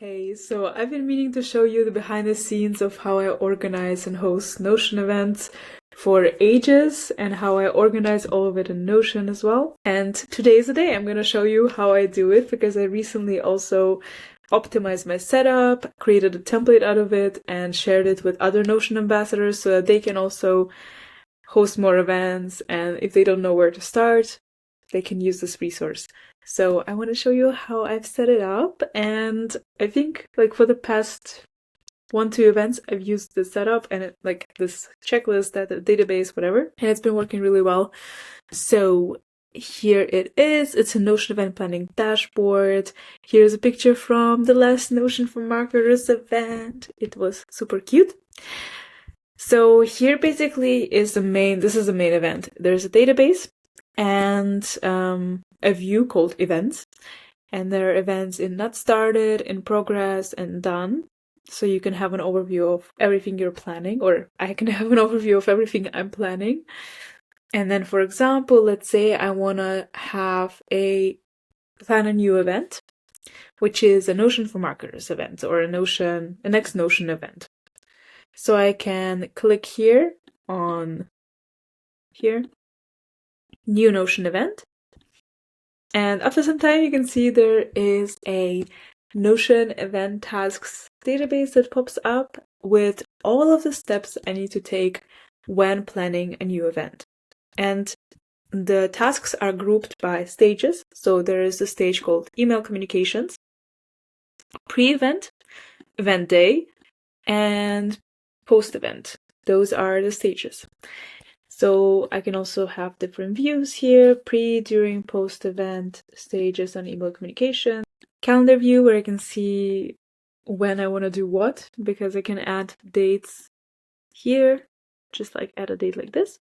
Hey, so I've been meaning to show you the behind the scenes of how I organize and host Notion events for ages and how I organize all of it in Notion as well. And today is the day I'm going to show you how I do it because I recently also optimized my setup, created a template out of it, and shared it with other Notion ambassadors so that they can also host more events. And if they don't know where to start, they can use this resource. So I want to show you how I've set it up, and I think like for the past 1-2 events I've used this setup and like this checklist, that the database, whatever, and it's been working really well. So here it is. It's a Notion event planning dashboard. Here's a picture from the last Notion for Marketers event. It was super cute. So here basically is this is the main event. There's a database and a view called events, and there are events in not started, in progress, and done. So you can have an overview of everything you're planning, or I can have an overview of everything I'm planning. And then, for example, let's say I want to plan a new event, which is a Notion for Marketers event or a next Notion event. So I can click here on new Notion event. And after some time, you can see there is a Notion event tasks database that pops up with all of the steps I need to take when planning a new event. And the tasks are grouped by stages. So there is a stage called email communications, pre-event, event day, and post-event. Those are the stages. So I can also have different views here, pre, during, post-event, stages on email communication. Calendar view where I can see when I want to do what, because I can add dates here, just like add a date like this.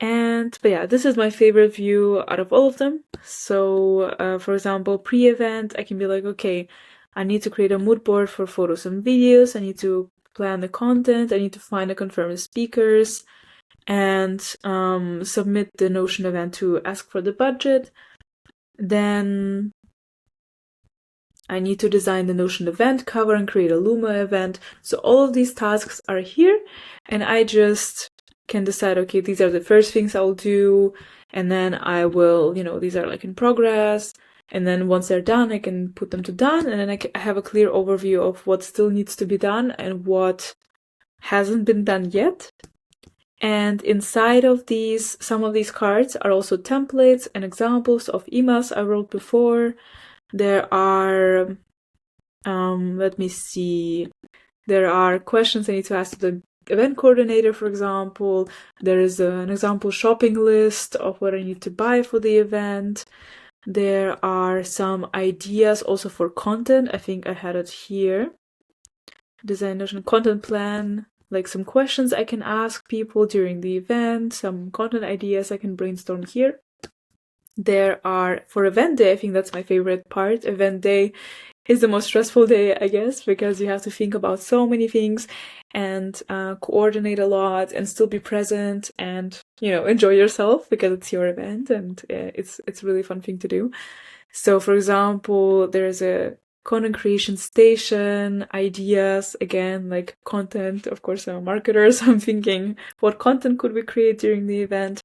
But yeah, this is my favorite view out of all of them. So for example, pre-event, I can be like, okay, I need to create a mood board for photos and videos. I need to plan the content. I need to find and confirm the speakers and submit the Notion event to ask for the budget. Then I need to design the Notion event cover and create a Luma event. So all of these tasks are here, and I just can decide, okay, these are the first things I'll do, and then I will, these are like in progress. And then once they're done, I can put them to done, and then I have a clear overview of what still needs to be done and what hasn't been done yet. And inside of some of these cards are also templates and examples of emails I wrote before. There are, let me see, there are questions I need to ask the event coordinator, for example. There is an example shopping list of what I need to buy for the event. There are some ideas also for content. I think I had it here. Design Notion content plan, like some questions I can ask people during the event, some content ideas I can brainstorm here. There are, for event day, I think that's my favorite part. Event day is the most stressful day, I guess, because you have to think about so many things and coordinate a lot and still be present and, enjoy yourself because it's your event and it's a really fun thing to do. So, for example, there's a content creation station, ideas, again, like content. Of course, I'm a marketer, so I'm thinking, what content could we create during the event?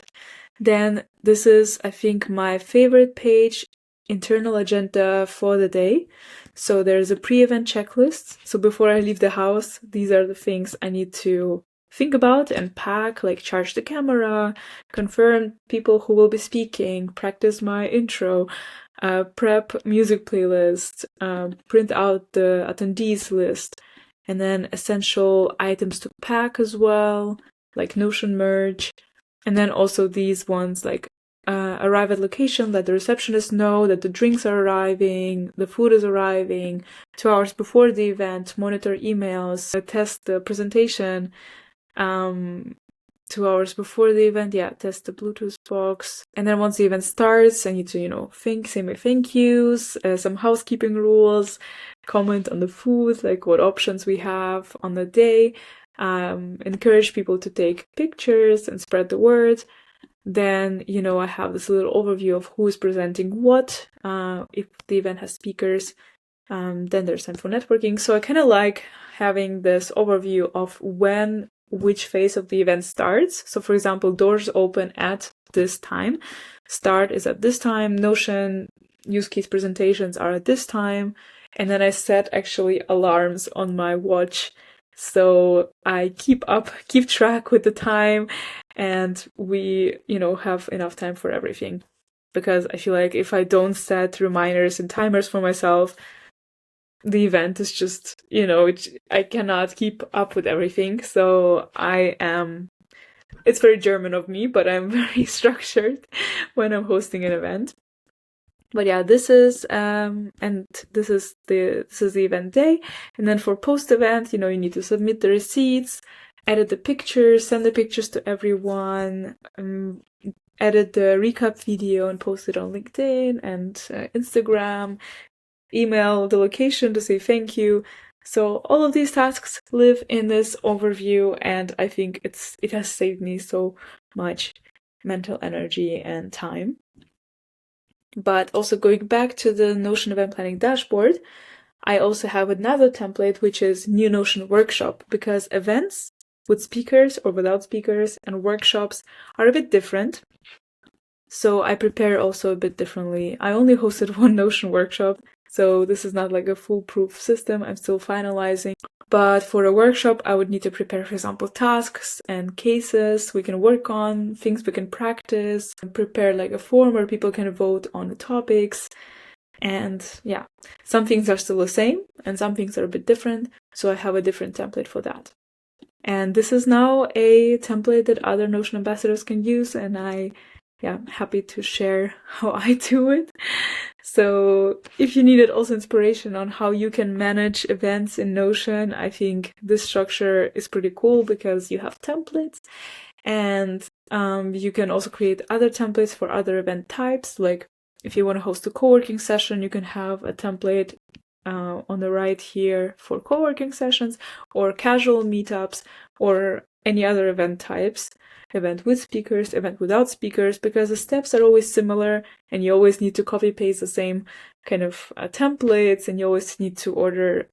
Then this is, I think, my favorite page, internal agenda for the day. So there's a pre-event checklist. So before I leave the house, these are the things I need to think about and pack, like charge the camera, confirm people who will be speaking, practice my intro, prep music playlist, print out the attendees list, and then essential items to pack as well, like Notion merge. And then also these ones like arrive at location, let the receptionist know that the drinks are arriving, the food is arriving, 2 hours before the event, monitor emails, test the presentation, 2 hours before the event, test the Bluetooth box. And then once the event starts, I need to, say my thank yous, some housekeeping rules, comment on the food, like what options we have on the day, encourage people to take pictures and spread the word. Then, I have this little overview of who is presenting what, if the event has speakers, Then there's time for networking. So I kind of like having this overview of when which phase of the event starts. So for example, doors open at this time, start is at this time, Notion use case presentations are at this time, and then I set actually alarms on my watch so I keep track with the time, and we, have enough time for everything. Because I feel like if I don't set reminders and timers for myself, the event is just, I cannot keep up with everything. So it's very German of me, but I'm very structured when I'm hosting an event. But yeah, this is the event day. And then for post event, you need to submit the receipts, edit the pictures, send the pictures to everyone, edit the recap video and post it on LinkedIn and Instagram, email the location to say thank you. So all of these tasks live in this overview, and I think it has saved me so much mental energy and time. But also going back to the Notion event planning dashboard, I also have another template, which is new Notion workshop, because events with speakers or without speakers and workshops are a bit different. So I prepare also a bit differently. I only hosted one Notion workshop, so this is not like a foolproof system. I'm still finalizing. But for a workshop, I would need to prepare, for example, tasks and cases we can work on, things we can practice, and prepare like a form where people can vote on the topics. And yeah, some things are still the same and some things are a bit different. So I have a different template for that. And this is now a template that other Notion ambassadors can use, and I'm happy to share how I do it. So if you needed also inspiration on how you can manage events in Notion, I think this structure is pretty cool because you have templates, and you can also create other templates for other event types. Like if you want to host a co-working session, you can have a template on the right here for co-working sessions or casual meetups or any other event types. Event with speakers, event without speakers, because the steps are always similar and you always need to copy paste the same kind of templates, and you always need to order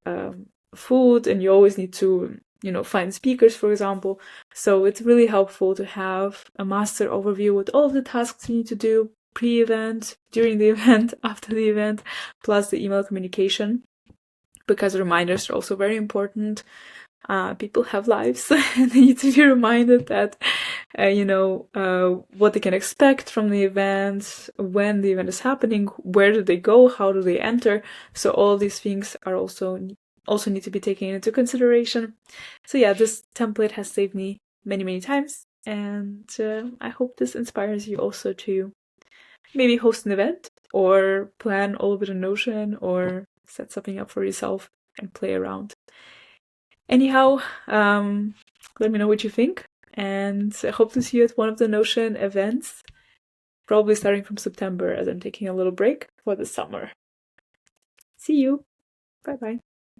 food, and you always need to find speakers, for example. So it's really helpful to have a master overview with all of the tasks you need to do pre-event, during the event, after the event, plus the email communication, because reminders are also very important. People have lives and they need to be reminded that what they can expect from the event, when the event is happening, where do they go, how do they enter. So all of these things are also need to be taken into consideration. So yeah, this template has saved me many times, and I hope this inspires you also to maybe host an event or plan all of it in Notion or set something up for yourself and play around. Anyhow, let me know what you think, and I hope to see you at one of the Notion events, probably starting from September, as I'm taking a little break for the summer. See you. Bye bye.